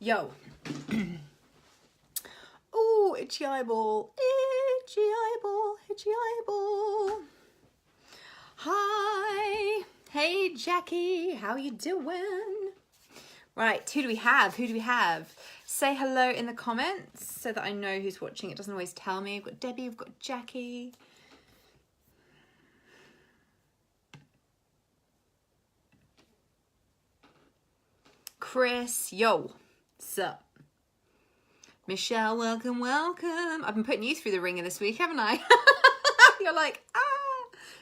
Yo. Oh, itchy eyeball. Itchy eyeball. Itchy eyeball. Hi. Hey, Jackie. How you doing? Right, who do we have? Who do we have? Say hello in the comments so that I know who's watching. It doesn't always tell me. We've got Debbie, we've got Jackie. Chris, yo. Sup? Michelle, welcome, welcome. I've been putting you through the ringer this week, haven't I? You're like,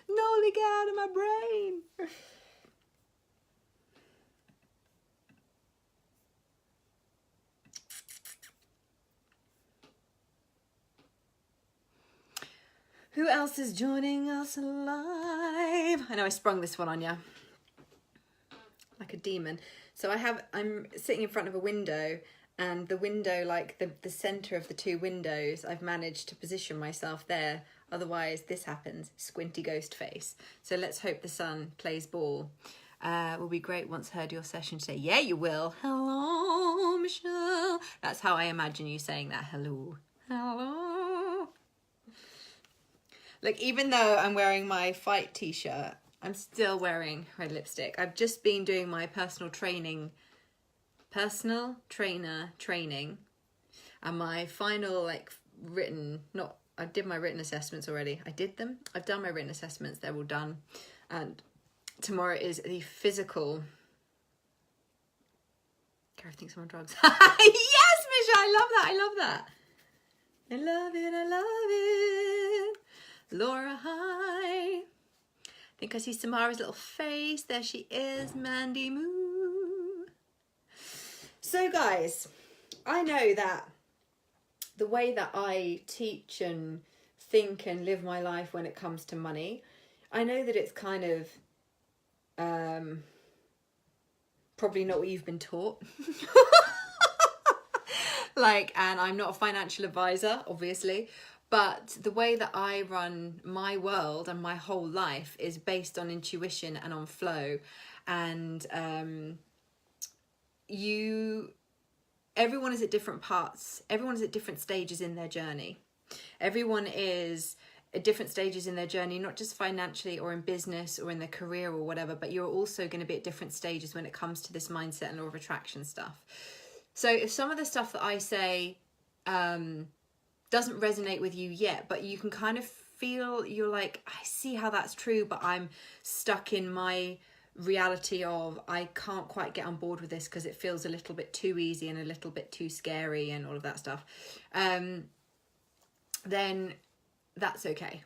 Nolly, get out of my brain. Who else is joining us live? I know I sprung this one on you like a demon. So I'm sitting in front of a window, and the window, like the center of the two windows, I've managed to position myself there. Otherwise this happens, squinty ghost face. So let's hope the sun plays ball. Will be great once heard your session today. Yeah, you will. Hello, Michelle. That's how I imagine you saying that. Hello. Hello. Look, even though I'm wearing my fight t-shirt, I'm still wearing red lipstick. I've just been doing my personal trainer training, and my final I did my written assessments already. I did them. I've done my written assessments. They're all done. And tomorrow is the physical. Gary thinks I'm on drugs. Yes, Misha, I love that. I love that. I love it. I love it. Laura, hi. I think I see Samara's little face. There she is, Mandy Moo. So guys, I know that the way that I teach and think and live my life when it comes to money, I know that it's kind of probably not what you've been taught. And I'm not a financial advisor, obviously. But the way that I run my world and my whole life is based on intuition and on flow. And everyone is at different parts. Everyone is at different stages in their journey. Everyone is at different stages in their journey, not just financially or in business or in their career or whatever, but you're also going to be at different stages when it comes to this mindset and law of attraction stuff. So if some of the stuff that I say doesn't resonate with you yet, but you can kind of feel, you're like, I see how that's true, but I'm stuck in my reality of I can't quite get on board with this because it feels a little bit too easy and a little bit too scary and all of that stuff, then that's okay,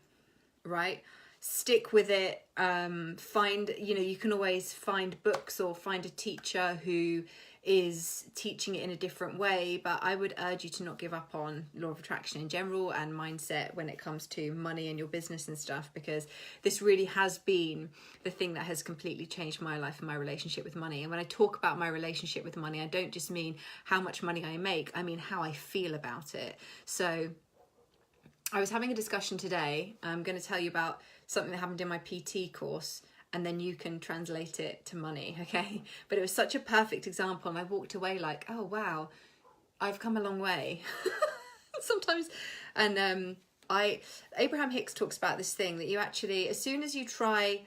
right? Stick with it. You can always find books or find a teacher who is teaching it in a different way, but I would urge you to not give up on law of attraction in general and mindset when it comes to money and your business and stuff, because this really has been the thing that has completely changed my life and my relationship with money. And when I talk about my relationship with money, I don't just mean how much money I make, I mean how I feel about it. So I was having a discussion today. I'm going to tell you about something that happened in my PT course, and then you can translate it to money, okay? But it was such a perfect example, and I walked away like, oh wow, I've come a long way. Sometimes, and Abraham Hicks talks about this thing that you actually, as soon as you try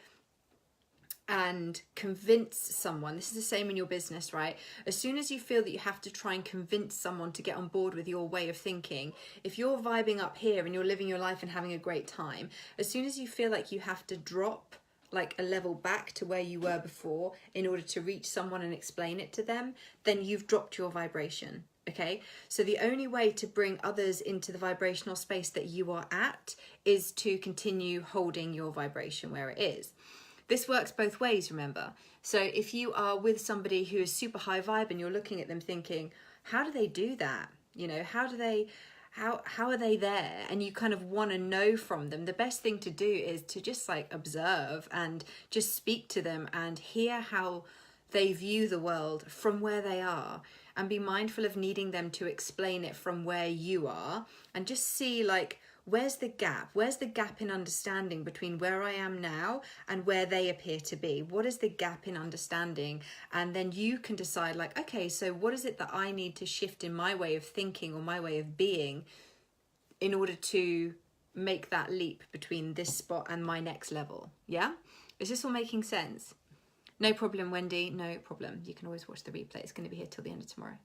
and convince someone, this is the same in your business, right? As soon as you feel that you have to try and convince someone to get on board with your way of thinking, if you're vibing up here and you're living your life and having a great time, as soon as you feel like you have to drop like a level back to where you were before in order to reach someone and explain it to them, then you've dropped your vibration. Okay, so the only way to bring others into the vibrational space that you are at is to continue holding your vibration where it is. This works both ways, remember. So if you are with somebody who is super high vibe and you're looking at them thinking, how do they do that? You know, how are they there? And you kind of want to know from them. The best thing to do is to just like observe and just speak to them and hear how they view the world from where they are, and be mindful of needing them to explain it from where you are, and just see like Where's the gap? Where's the gap in understanding between where I am now and where they appear to be? What is the gap in understanding? And then you can decide, like, okay, so what is it that I need to shift in my way of thinking or my way of being in order to make that leap between this spot and my next level? Yeah? Is this all making sense? No problem, Wendy. No problem. You can always watch the replay. It's going to be here till the end of tomorrow.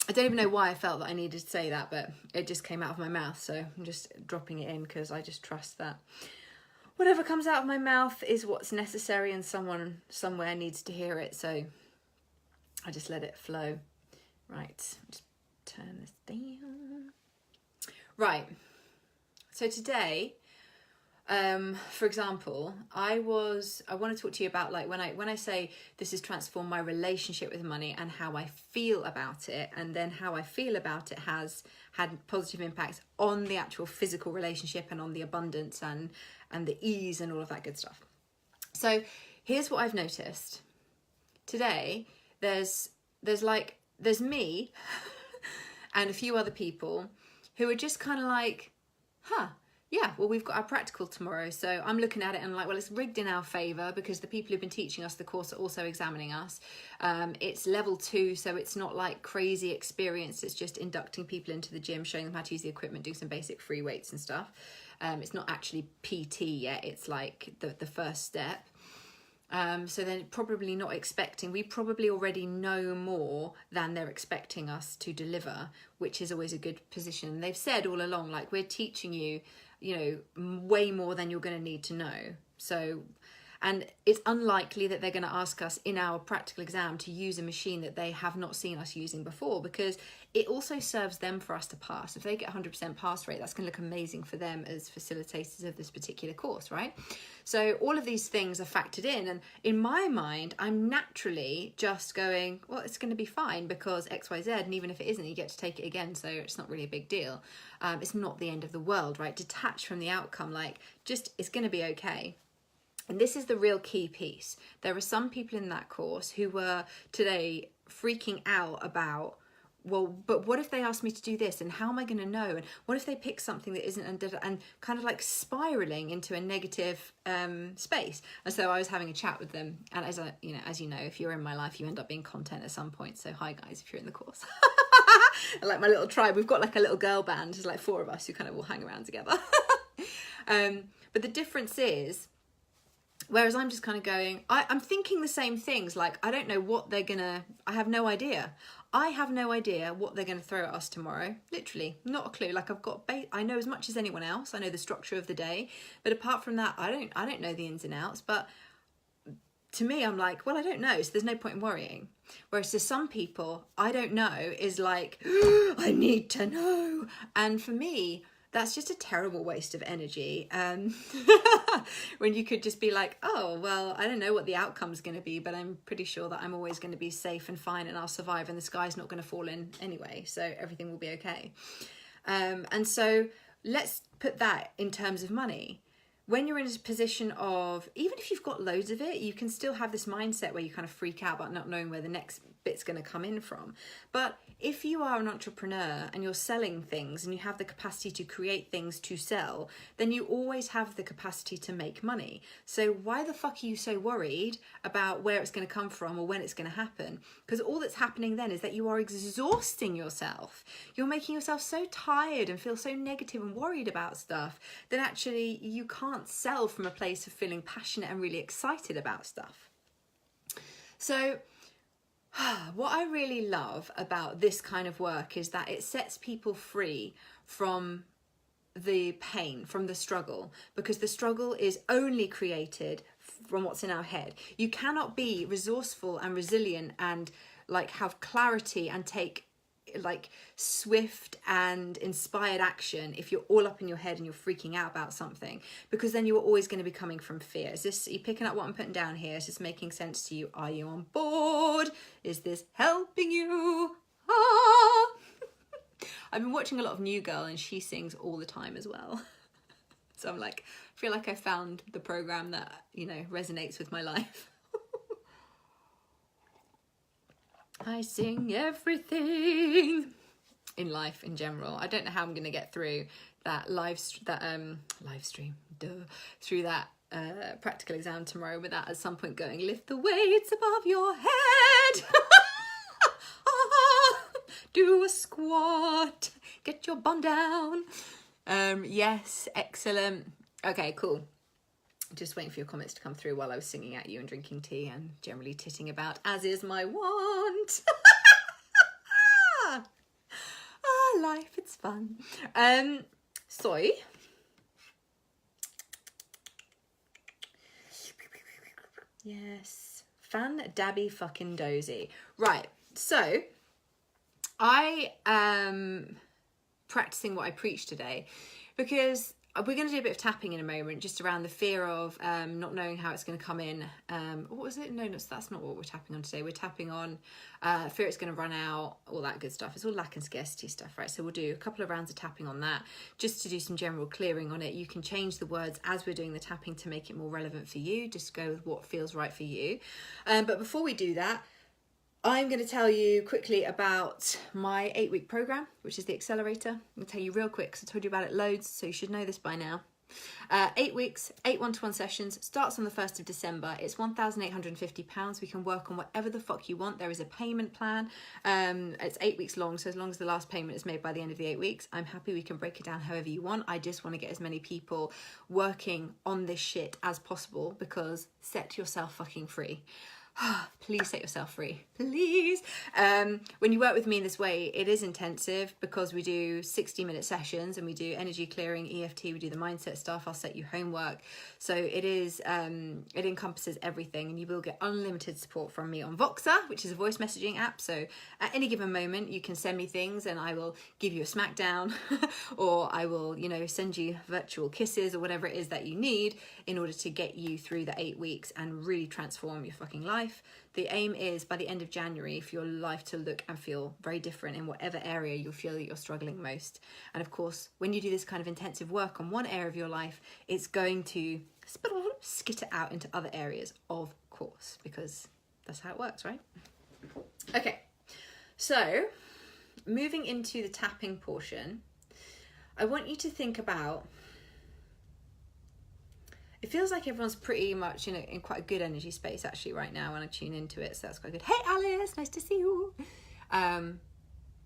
I don't even know why I felt that I needed to say that, but it just came out of my mouth. So I'm just dropping it in because I just trust that whatever comes out of my mouth is what's necessary and someone somewhere needs to hear it. So I just let it flow. Right. Just turn this down. Right. So today, for example, I want to talk to you about, like, when I say this has transformed my relationship with money and how I feel about it, and then how I feel about it has had positive impacts on the actual physical relationship and on the abundance and the ease and all of that good stuff. So here's what I've noticed. Today, there's me and a few other people who are just kind of like, yeah, well, we've got our practical tomorrow. So I'm looking at it and I'm like, well, it's rigged in our favour because the people who've been teaching us the course are also examining us. It's level 2, so it's not like crazy experience. It's just inducting people into the gym, showing them how to use the equipment, doing some basic free weights and stuff. It's not actually PT yet. It's like the first step. So they're probably not expecting, we probably already know more than they're expecting us to deliver, which is always a good position. They've said all along, like, we're teaching you, way more than you're going to need to know. So, and it's unlikely that they're going to ask us in our practical exam to use a machine that they have not seen us using before, because it also serves them for us to pass. If they get 100% pass rate, that's going to look amazing for them as facilitators of this particular course, right? So all of these things are factored in, and in my mind, I'm naturally just going, well, it's going to be fine because X, Y, Z, and even if it isn't, you get to take it again, so it's not really a big deal. It's not the end of the world, right? Detached from the outcome, like, just, it's going to be okay. And this is the real key piece. There are some people in that course who were today freaking out about, well, but what if they ask me to do this, and how am I going to know? And what if they pick something that isn't, and kind of like spiraling into a negative space. And so I was having a chat with them, and as you know, if you're in my life, you end up being content at some point. So hi guys, if you're in the course. Like my little tribe, we've got like a little girl band. There's like 4 of us who kind of all hang around together. But the difference is, whereas I'm just kind of going, I'm thinking the same things. Like, I don't know what I have no idea. I have no idea what they're going to throw at us tomorrow. Literally, not a clue. Like, I know as much as anyone else. I know the structure of the day. But apart from that, I don't know the ins and outs. But to me, I'm like, well, I don't know. So there's no point in worrying. Whereas to some people, I don't know is like, I need to know. And for me, that's just a terrible waste of energy. When you could just be like, oh, well, I don't know what the outcome's going to be, but I'm pretty sure that I'm always going to be safe and fine and I'll survive and the sky's not going to fall in anyway. So everything will be okay. And so let's put that in terms of money. When you're in a position of, even if you've got loads of it, you can still have this mindset where you kind of freak out about not knowing where the next bit's going to come in from. But if you are an entrepreneur and you're selling things and you have the capacity to create things to sell, then you always have the capacity to make money. So why the fuck are you so worried about where it's going to come from or when it's going to happen? Because all that's happening then is that you are exhausting yourself. You're making yourself so tired and feel so negative and worried about stuff that actually you can't sell from a place of feeling passionate and really excited about stuff. So what I really love about this kind of work is that it sets people free from the pain, from the struggle, because the struggle is only created from what's in our head. You cannot be resourceful and resilient and like have clarity and take like swift and inspired action if you're all up in your head and you're freaking out about something, because then you're always going to be coming from fear. Are you picking up what I'm putting down here? Is this making sense to you? Are you on board? Is this helping you? I've been watching a lot of New Girl and she sings all the time as well. So I'm like, I feel like I found the program that, resonates with my life. I sing everything. in life in general. I don't know how I'm going to get through that live stream, through that practical exam tomorrow without at some point going, lift the weights above your head. Do a squat, get your bum down. Yes, excellent. Okay, cool. Just waiting for your comments to come through while I was singing at you and drinking tea and generally titting about, as is my wont. Life, it's fun. Soy. Yes. Fan dabby fucking dozy. Right, so I am practicing what I preach today because we're going to do a bit of tapping in a moment, just around the fear of not knowing how it's going to come in. What was it? No, that's not what we're tapping on today. We're tapping on fear it's going to run out, all that good stuff. It's all lack and scarcity stuff, right? So we'll do a couple of rounds of tapping on that, just to do some general clearing on it. You can change the words as we're doing the tapping to make it more relevant for you. Just go with what feels right for you. But before we do that, I'm going to tell you quickly about my 8-week program, which is the Accelerator. I'm going to tell you real quick because I told you about it loads, so you should know this by now. 8 weeks, 8 one-to-one sessions, starts on the 1st of December. It's £1,850. We can work on whatever the fuck you want. There is a payment plan. It's 8 weeks long, so as long as the last payment is made by the end of the 8 weeks, I'm happy we can break it down however you want. I just want to get as many people working on this shit as possible, because set yourself fucking free. Please set yourself free, please. When you work with me in this way, it is intensive because we do 60-minute sessions and we do energy clearing, EFT, we do the mindset stuff, I'll set you homework. So it is, it encompasses everything, and you will get unlimited support from me on Voxer, which is a voice messaging app. So at any given moment, you can send me things and I will give you a smackdown or I will, you know, send you virtual kisses or whatever it is that you need in order to get you through the 8 weeks and really transform your fucking life. The aim is by the end of January for your life to look and feel very different in whatever area you feel that you're struggling most. And of course, when you do this kind of intensive work on one area of your life, it's going to skitter out into other areas, of course, because that's how it works, right? Okay, so moving into the tapping portion, I want you to think about, it feels like everyone's pretty much in quite a good energy space actually right now when I tune into it, so that's quite good. Hey Alice, nice to see you.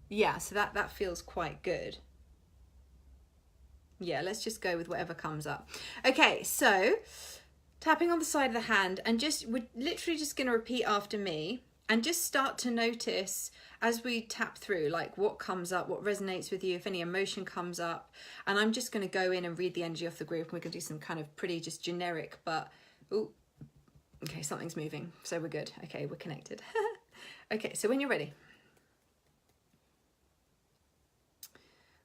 Yeah, so that feels quite good. Yeah, let's just go with whatever comes up. Okay, so tapping on the side of the hand, and we're literally just going to repeat after me and just start to notice as we tap through, like what comes up, what resonates with you, if any emotion comes up. And I'm just going to go in and read the energy off the group, and we're going to do some kind of pretty just generic, but, ooh, okay, something's moving, so we're good. Okay, we're connected. Okay, so when you're ready,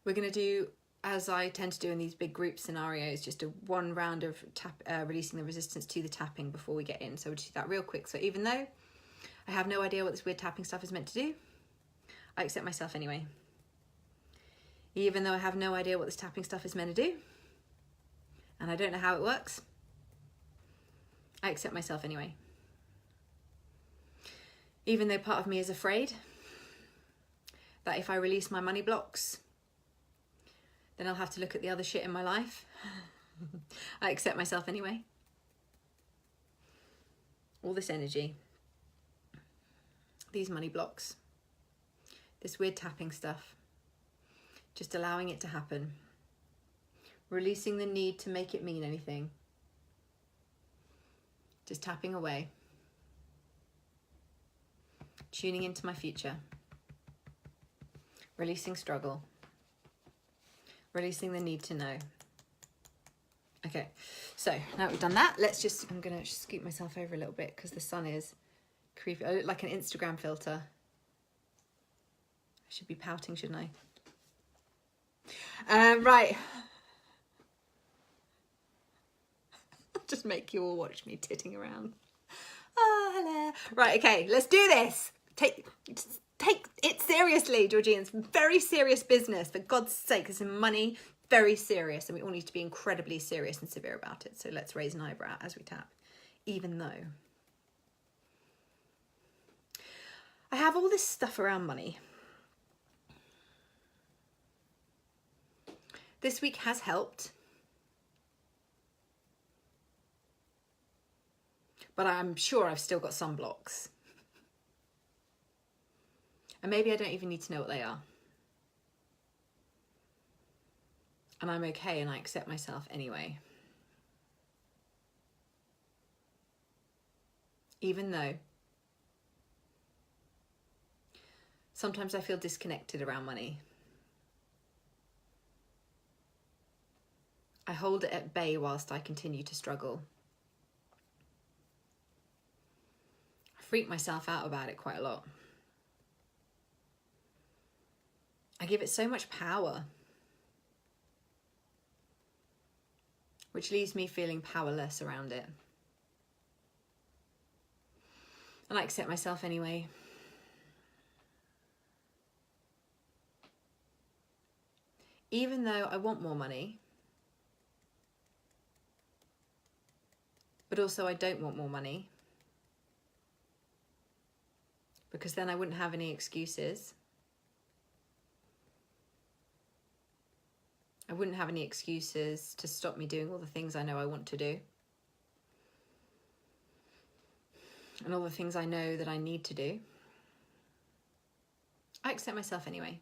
we're going to do, as I tend to do in these big group scenarios, just one round of releasing the resistance to the tapping before we get in. So we'll do that real quick. So even though I have no idea what this weird tapping stuff is meant to do, I accept myself anyway. Even though I have no idea what this tapping stuff is meant to do, and I don't know how it works, I accept myself anyway. Even though part of me is afraid that if I release my money blocks, then I'll have to look at the other shit in my life, I accept myself anyway. All this energy, these money blocks, this weird tapping stuff, just allowing it to happen, releasing the need to make it mean anything, just tapping away, tuning into my future, releasing struggle, releasing the need to know. Okay, so now we've done that, I'm gonna scoot myself over a little bit because the sun is creepy. I look like an Instagram filter. I should be pouting, shouldn't I? Right. Just make you all watch me titting around. Oh, hello. Right, okay, let's do this. Take it seriously, Georgina. It's very serious business. For God's sake, this is money, very serious, and we all need to be incredibly serious and severe about it. So let's raise an eyebrow as we tap, even though I have all this stuff around money. This week has helped. But I'm sure I've still got some blocks. And maybe I don't even need to know what they are. And I'm okay and I accept myself anyway. Even though sometimes I feel disconnected around money. I hold it at bay whilst I continue to struggle. I freak myself out about it quite a lot. I give it so much power, which leaves me feeling powerless around it. And I accept myself anyway. Even though I want more money, but also I don't want more money, because then I wouldn't have any excuses. I wouldn't have any excuses to stop me doing all the things I know I want to do. And all the things I know that I need to do. I accept myself anyway.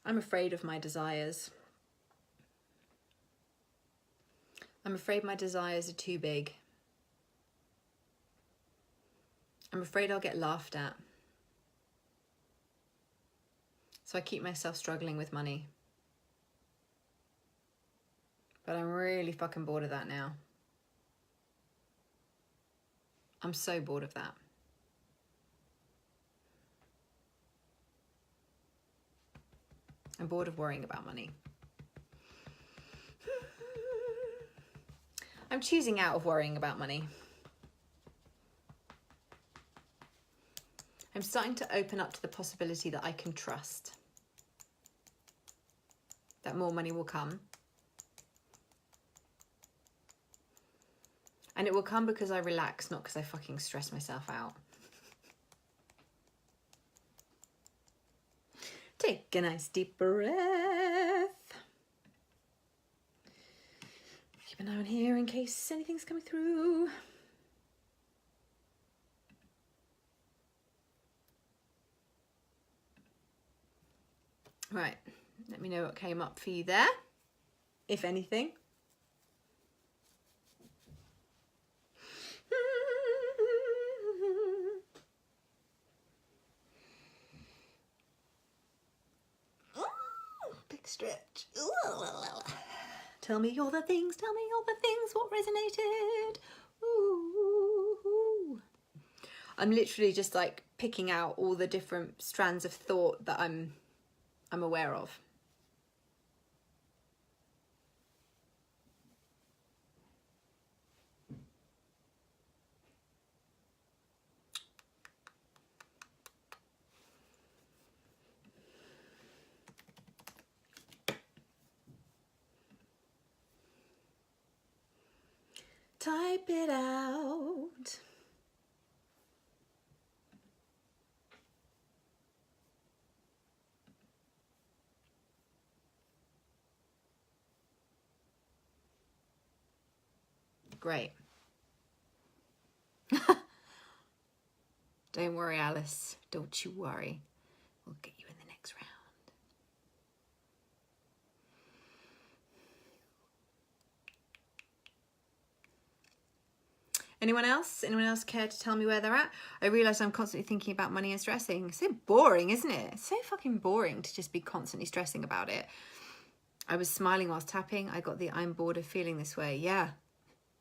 I'm afraid of my desires. I'm afraid my desires are too big. I'm afraid I'll get laughed at. So I keep myself struggling with money. But I'm really fucking bored of that now. I'm so bored of that. I'm bored of worrying about money. I'm choosing out of worrying about money. I'm starting to open up to the possibility that I can trust that more money will come. And it will come because I relax, not because I fucking stress myself out. Take a nice deep breath. Keep an eye on here in case anything's coming through. Right, let me know what came up for you there, if anything. Big stretch. Tell me all the things, what resonated. Ooh. I'm literally just like picking out all the different strands of thought that I'm aware of. Type it out. Great. Don't worry, Alice. Don't you worry. We'll get you in the next round. Anyone else? Anyone else care to tell me where they're at? I realise I'm constantly thinking about money and stressing. It's so boring, isn't it? It's so fucking boring to just be constantly stressing about it. I was smiling whilst tapping. I got the I'm bored of feeling this way. Yeah.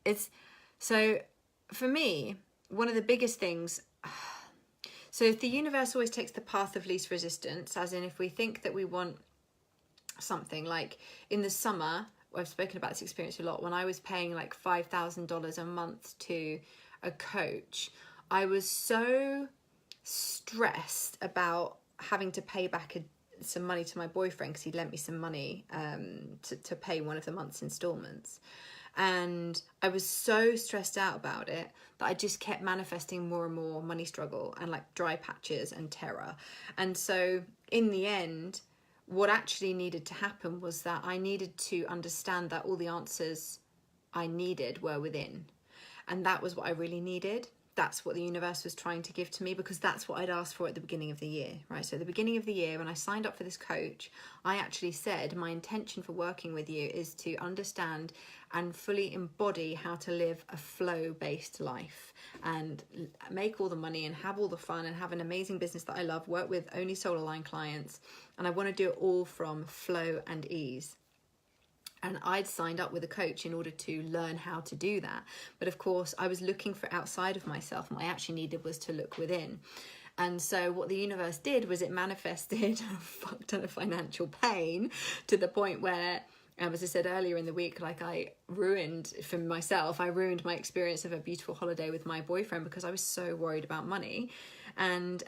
It's so for me, one of the biggest things. So if the universe always takes the path of least resistance, as in if we think that we want something like in the summer, I've spoken about this experience a lot. When I was paying like $5,000 a month to a coach, I was so stressed about having to pay back some money to my boyfriend because he lent me some money to pay one of the month's installments. And I was so stressed out about it that I just kept manifesting more and more money struggle and like dry patches and terror. And so in the end, what actually needed to happen was that I needed to understand that all the answers I needed were within. And that was what I really needed. That's what the universe was trying to give to me, because that's what I'd asked for at the beginning of the year, right? So at the beginning of the year, when I signed up for this coach, I actually said my intention for working with you is to understand and fully embody how to live a flow-based life and make all the money and have all the fun and have an amazing business that I love, work with only soul aligned clients. And I want to do it all from flow and ease. And I'd signed up with a coach in order to learn how to do that. But of course, I was looking for outside of myself. And what I actually needed was to look within. And so what the universe did was it manifested a fuck ton of financial pain, to the point where, as I said earlier in the week, like I ruined my experience of a beautiful holiday with my boyfriend because I was so worried about money. And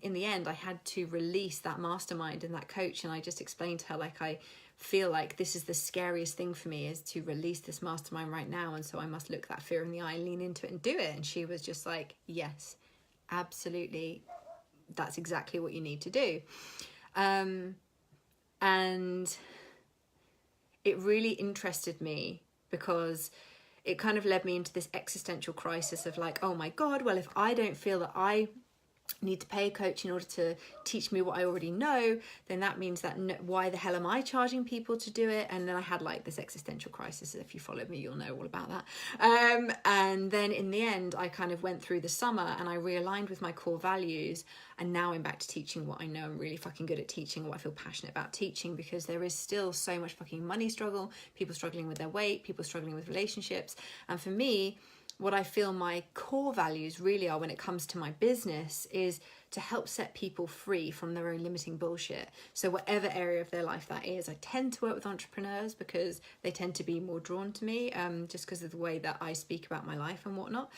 in the end, I had to release that mastermind and that coach. And I just explained to her, like, I feel like this is the scariest thing for me, is to release this mastermind right now. And so I must look that fear in the eye, lean into it and do it. And she was just like, yes, absolutely. That's exactly what you need to do. And it really interested me because it kind of led me into this existential crisis of like, oh my God, well, if I don't feel that I need to pay a coach in order to teach me what I already know, then that means that why the hell am I charging people to do it? And then I had like this existential crisis. If you follow me, you'll know all about that. And then in the end, I kind of went through the summer and I realigned with my core values. And now I'm back to teaching what I know I'm really fucking good at teaching, what I feel passionate about teaching, because there is still so much fucking money struggle, people struggling with their weight, people struggling with relationships. And for me, what I feel my core values really are when it comes to my business is to help set people free from their own limiting bullshit. So whatever area of their life that is, I tend to work with entrepreneurs because they tend to be more drawn to me, just because of the way that I speak about my life and whatnot.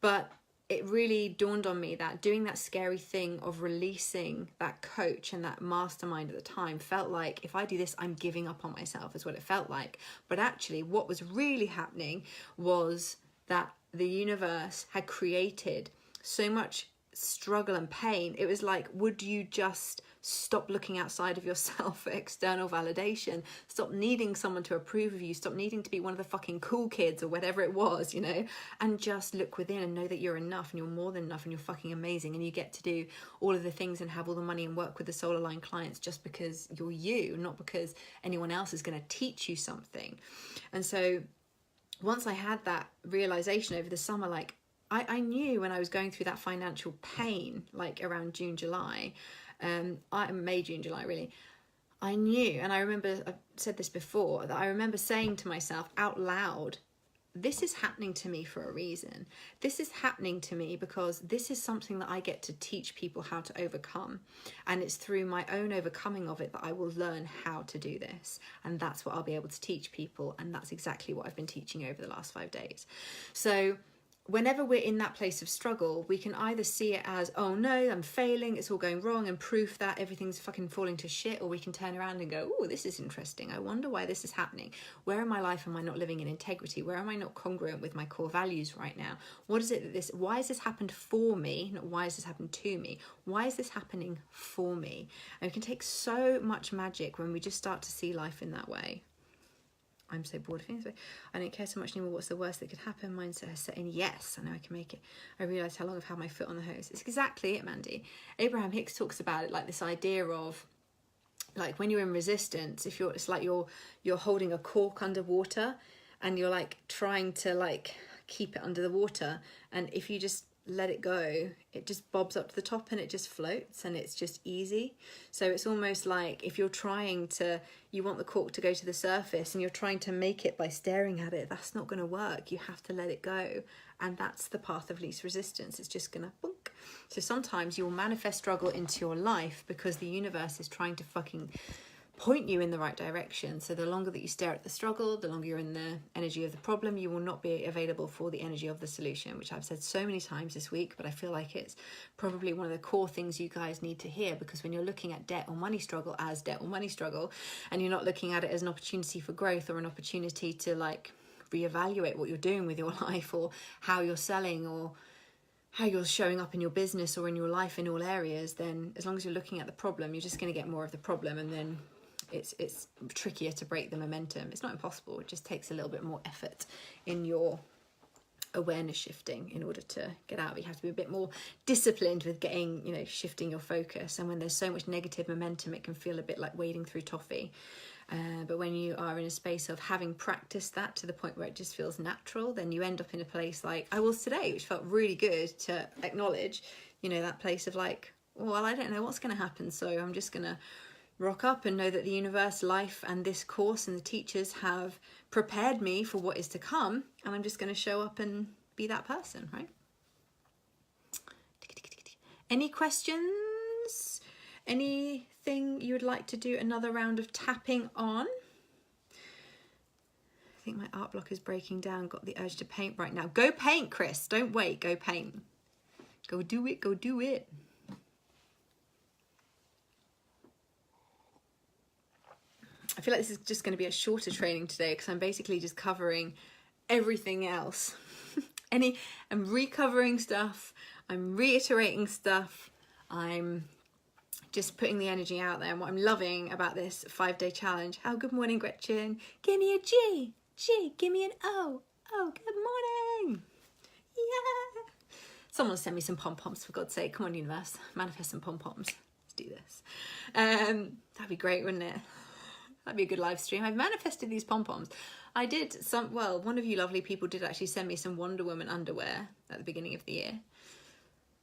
But it really dawned on me that doing that scary thing of releasing that coach and that mastermind at the time felt like, if I do this, I'm giving up on myself, is what it felt like. But actually what was really happening was that the universe had created so much struggle and pain. It was like, would you just stop looking outside of yourself for external validation? Stop needing someone to approve of you. Stop needing to be one of the fucking cool kids or whatever it was, you know, and just look within and know that you're enough and you're more than enough and you're fucking amazing and you get to do all of the things and have all the money and work with the soul aligned clients just because you're you, not because anyone else is going to teach you something. And so once I had that realization over the summer, like I knew when I was going through that financial pain, like around June, July, May, June, July, really, I knew, and I remember, I've said this before, that I remember saying to myself out loud, this is happening to me for a reason. This is happening to me because this is something that I get to teach people how to overcome. And it's through my own overcoming of it that I will learn how to do this. And that's what I'll be able to teach people. And that's exactly what I've been teaching over the last 5 days. So whenever we're in that place of struggle, we can either see it as, oh no, I'm failing, it's all going wrong, and proof that everything's fucking falling to shit, or we can turn around and go, oh, this is interesting. I wonder why this is happening. Where in my life am I not living in integrity? Where am I not congruent with my core values right now? What is it that why has this happened for me? Not why has this happened to me? Why is this happening for me? And it can take so much magic when we just start to see life in that way. I'm so bored of things. I don't care so much anymore. What's the worst that could happen? Mindset has set in. Yes, I know I can make it. I realise how long I've had my foot on the hose. It's exactly it, Mandy. Abraham Hicks talks about it like this idea of, like, when you're in resistance, it's like you're holding a cork underwater and you're like trying to like keep it under the water, and if you just let it go, it just bobs up to the top and it just floats and it's just easy. So it's almost like if you're you want the cork to go to the surface and you're trying to make it by staring at it, that's not going to work. You have to let it go, and that's the path of least resistance. It's just gonna boink. So sometimes you'll manifest struggle into your life because the universe is trying to fucking point you in the right direction. So the longer that you stare at the struggle, the longer you're in the energy of the problem, you will not be available for the energy of the solution, which I've said so many times this week, but I feel like it's probably one of the core things you guys need to hear, because when you're looking at debt or money struggle as debt or money struggle, and you're not looking at it as an opportunity for growth or an opportunity to like reevaluate what you're doing with your life or how you're selling or how you're showing up in your business or in your life in all areas, then as long as you're looking at the problem, you're just going to get more of the problem, and then it's trickier to break the momentum. It's not impossible, it just takes a little bit more effort in your awareness shifting in order to get out. You have to be a bit more disciplined with getting, you know, shifting your focus. And when there's so much negative momentum, it can feel a bit like wading through toffee. But when you are in a space of having practiced that to the point where it just feels natural, then you end up in a place like I was today, which felt really good to acknowledge, you know, that place of like, well, I don't know what's going to happen, so I'm just going to rock up and know that the universe, life, and this course and the teachers have prepared me for what is to come, and I'm just going to show up and be that person, right? Any questions? Anything you would like to do another round of tapping on? I think my art block is breaking down. Got the urge to paint right now. Go paint, Chris. Don't wait. Go paint. Go do it. Go do it. I feel like this is just going to be a shorter training today because I'm basically just covering everything else. I'm recovering stuff. I'm reiterating stuff. I'm just putting the energy out there. And what I'm loving about this 5-day challenge. Oh, good morning, Gretchen. Give me a G. G. Give me an O. Oh, good morning. Yeah. Someone send me some pom-poms, for God's sake. Come on, universe. Manifest some pom-poms. Let's do this. That'd be great, wouldn't it? That'd be a good live stream. I've manifested these pom-poms. I did some, well, one of you lovely people did actually send me some Wonder Woman underwear at the beginning of the year.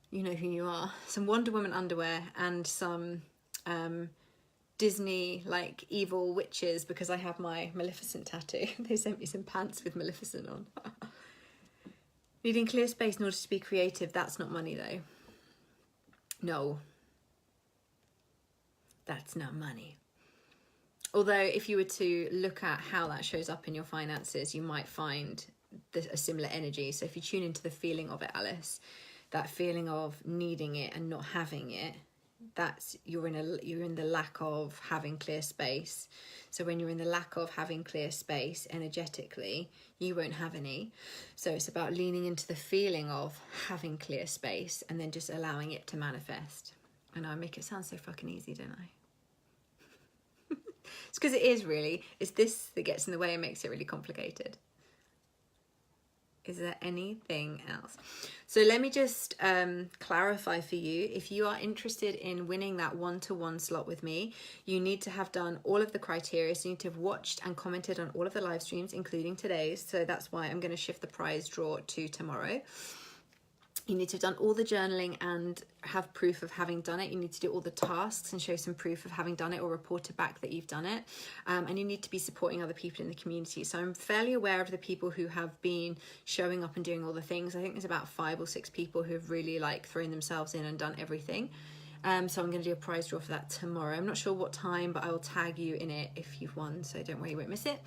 You know who you are. Some Wonder Woman underwear and some Disney, like, evil witches, because I have my Maleficent tattoo. They sent me some pants with Maleficent on. Needing clear space in order to be creative. That's not money, though. No. That's not money. Although if you were to look at how that shows up in your finances, you might find a similar energy. So if you tune into the feeling of it, Alice, that feeling of needing it and not having it, that's you're in the lack of having clear space. So when you're in the lack of having clear space energetically, you won't have any. So it's about leaning into the feeling of having clear space and then just allowing it to manifest. I know I make it sound so fucking easy, don't I? It's because it is really. It's this that gets in the way and makes it really complicated. Is there anything else? So let me just clarify for you. If you are interested in winning that one-to-one slot with me, you need to have done all of the criteria. So you need to have watched and commented on all of the live streams, including today's. So that's why I'm going to shift the prize draw to tomorrow. You need to have done all the journaling and have proof of having done it. You need to do all the tasks and show some proof of having done it or report it back that you've done it. And you need to be supporting other people in the community. So I'm fairly aware of the people who have been showing up and doing all the things. I think there's about 5 or 6 people who have really like thrown themselves in and done everything. So I'm going to do a prize draw for that tomorrow. I'm not sure what time, but I will tag you in it if you've won. So don't worry, you won't miss it.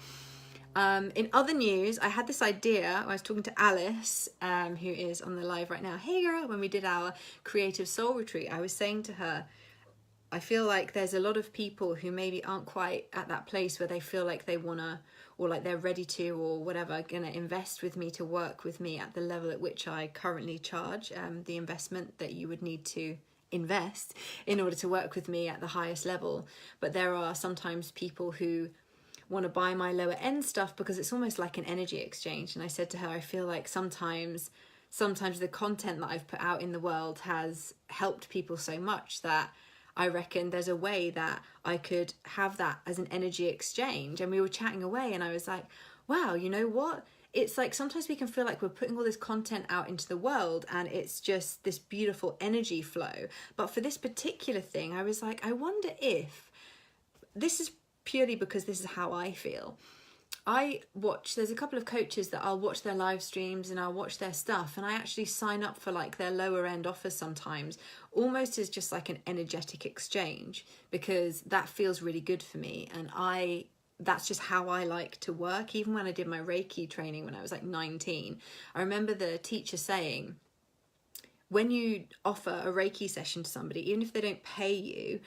In other news, I had this idea. I was talking to Alice, who is on the live right now. Hey girl, when we did our Creative Soul Retreat, I was saying to her, I feel like there's a lot of people who maybe aren't quite at that place where they feel like they want to, or like they're ready to, or whatever, going to invest with me, to work with me at the level at which I currently charge, the investment that you would need to invest in order to work with me at the highest level. But there are sometimes people who want to buy my lower end stuff because it's almost like an energy exchange. And I said to her, I feel like sometimes the content that I've put out in the world has helped people so much that I reckon there's a way that I could have that as an energy exchange. And we were chatting away and I was like, wow, you know what? It's like sometimes we can feel like we're putting all this content out into the world and it's just this beautiful energy flow. But for this particular thing, I was like, I wonder if this is purely because this is how I feel. There's a couple of coaches that I'll watch their live streams and I'll watch their stuff, and I actually sign up for like their lower end offers sometimes, almost as just like an energetic exchange, because that feels really good for me. And that's just how I like to work. Even when I did my Reiki training when I was like 19, I remember the teacher saying, when you offer a Reiki session to somebody, even if they don't pay you,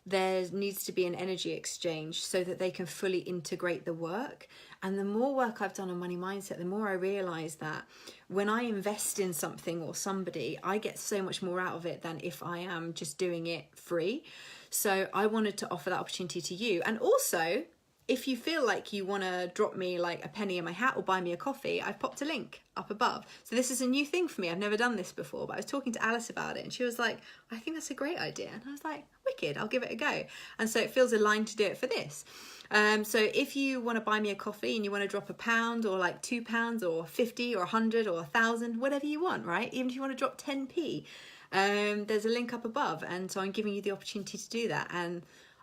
there needs to be an energy exchange so that they can fully integrate the work. And the more work I've done on money mindset, the more I realize that when I invest in something or somebody, I get so much more out of it than if I am just doing it free. So I wanted to offer that opportunity to you. And also, if you feel like you want to drop me like a penny in my hat or buy me a coffee, I've popped a link up above. So this is a new thing for me. I've never done this before, but I was talking to Alice about it and she was like, I think that's a great idea. And I was like, wicked, I'll give it a go. And so it feels aligned to do it for this. So if you want to buy me a coffee and you want to drop £1 or like £2 or 50 or 100 or 1,000, whatever you want, right? Even if you want to drop 10p, there's a link up above. And so I'm giving you the opportunity to do that. And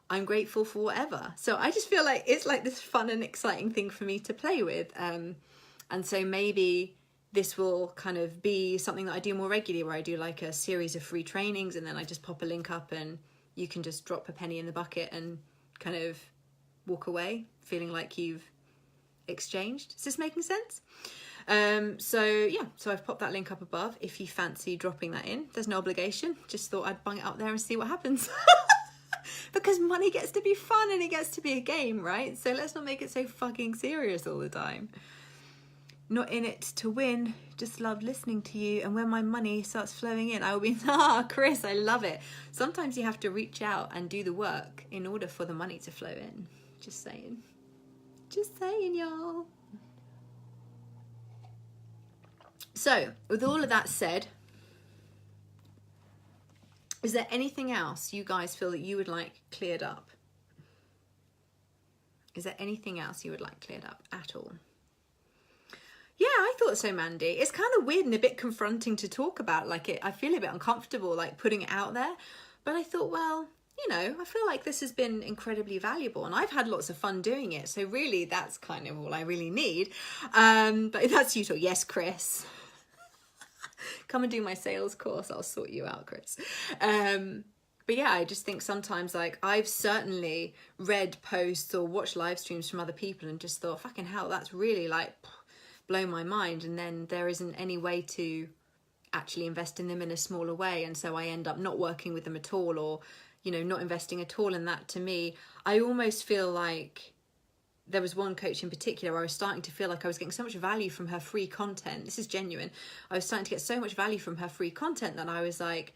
I'm grateful for whatever. So I just feel like it's like this fun and exciting thing for me to play with. And so maybe this will kind of be something that I do more regularly, where I do like a series of free trainings and then I just pop a link up and you can just drop a penny in the bucket and kind of walk away feeling like you've exchanged. Is this making sense? So I've popped that link up above if you fancy dropping that in. There's no obligation. Just thought I'd bung it up there and see what happens. Because money gets to be fun and it gets to be a game, right? So let's not make it so fucking serious all the time. Not in it to win, just love listening to you. And when my money starts flowing in, I will be, Chris, I love it. Sometimes you have to reach out and do the work in order for the money to flow in. Just saying. Just saying, y'all. So, with all of that said, is there anything else you guys feel that you would like cleared up? Is there anything else you would like cleared up at all? Yeah, I thought so, Mandy. It's kind of weird and a bit confronting to talk about. Like, I feel a bit uncomfortable, like, putting it out there. But I thought, well, you know, I feel like this has been incredibly valuable and I've had lots of fun doing it. So really, that's kind of all I really need. But that's useful. Yes, Chris. Come and do my sales course. I'll sort you out, Chris. But yeah, I just think sometimes, like, I've certainly read posts or watched live streams from other people and just thought, fucking hell, that's really like blown my mind. And then there isn't any way to actually invest in them in a smaller way. And so I end up not working with them at all, or, you know, not investing at all in that. To me, I almost feel like there was one coach in particular where I was starting to feel like I was getting so much value from her free content. This is genuine. I was starting to get so much value from her free content that I was like,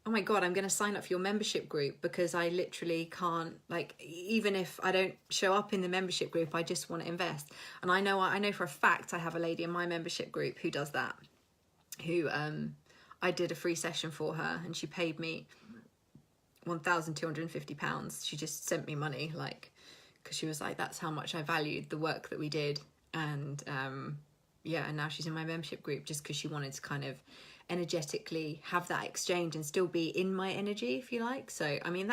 oh my God, I'm going to sign up for your membership group, because I literally can't, like, even if I don't show up in the membership group, I just want to invest. And I know for a fact I have a lady in my membership group who does that, who I did a free session for her and she paid me £1,250. She just sent me money, like, because she was like, that's how much I valued the work that we did. And yeah, and now she's in my membership group just because she wanted to kind of energetically have that exchange and still be in my energy, if you like. So I mean,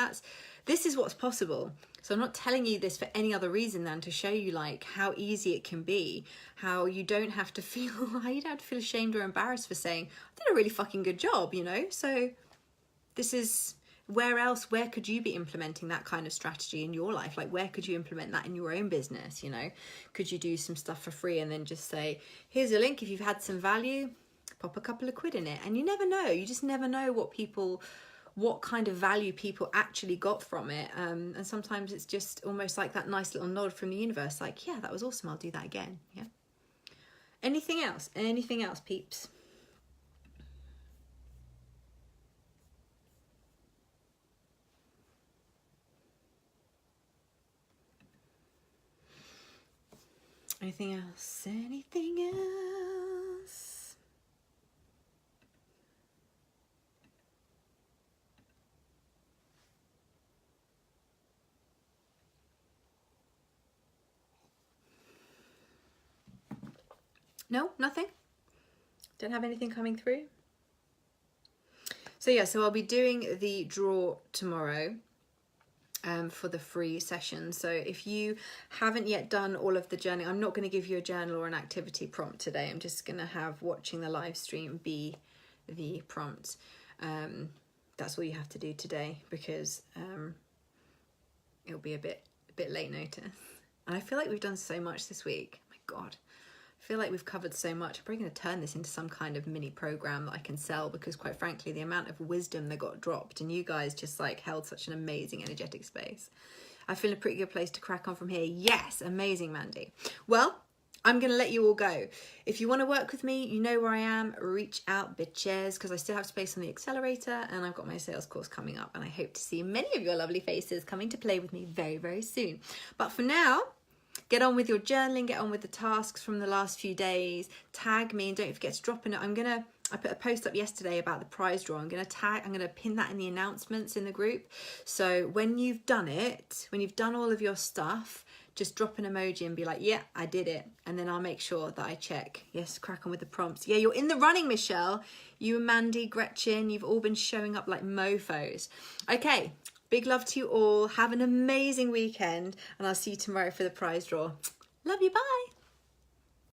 this is what's possible. So I'm not telling you this for any other reason than to show you like how easy it can be, how you don't have to feel ashamed or embarrassed for saying, I did a really fucking good job, you know. So this is, where could you be implementing that kind of strategy in your life? Like, where could you implement that in your own business? You know, could you do some stuff for free and then just say, here's a link, if you've had some value, pop a couple of quid in it. And you never know, you just never know what kind of value people actually got from it. And sometimes it's just almost like that nice little nod from the universe, like, yeah, that was awesome, I'll do that again. Yeah. Anything else peeps? Anything else? Anything else? No, nothing? Don't have anything coming through? So yeah, so I'll be doing the draw tomorrow. For the free session. So if you haven't yet done all of the journaling, I'm not going to give you a journal or an activity prompt today. I'm just going to have watching the live stream be the prompt. That's all you have to do today, because it'll be a bit late notice. And I feel like we've done so much this week. Oh my God, I feel like we've covered so much. I'm probably going to turn this into some kind of mini program that I can sell, because quite frankly, the amount of wisdom that got dropped and you guys just like held such an amazing energetic space. I feel a pretty good place to crack on from here. Yes, amazing, Mandy. Well, I'm going to let you all go. If you want to work with me, you know where I am. Reach out, bitches, because I still have space on the accelerator and I've got my sales course coming up, and I hope to see many of your lovely faces coming to play with me very, very soon. But for now, get on with your journaling, get on with the tasks from the last few days, tag me, and don't forget to drop in it. I put a post up yesterday about the prize draw. I'm going to pin that in the announcements in the group. So when you've done it, when you've done all of your stuff, just drop an emoji and be like, yeah, I did it. And then I'll make sure that I check. Yes, crack on with the prompts. Yeah, you're in the running, Michelle. You and Mandy, Gretchen, you've all been showing up like mofos. Okay, big love to you all. Have an amazing weekend, and I'll see you tomorrow for the prize draw. Love you, bye.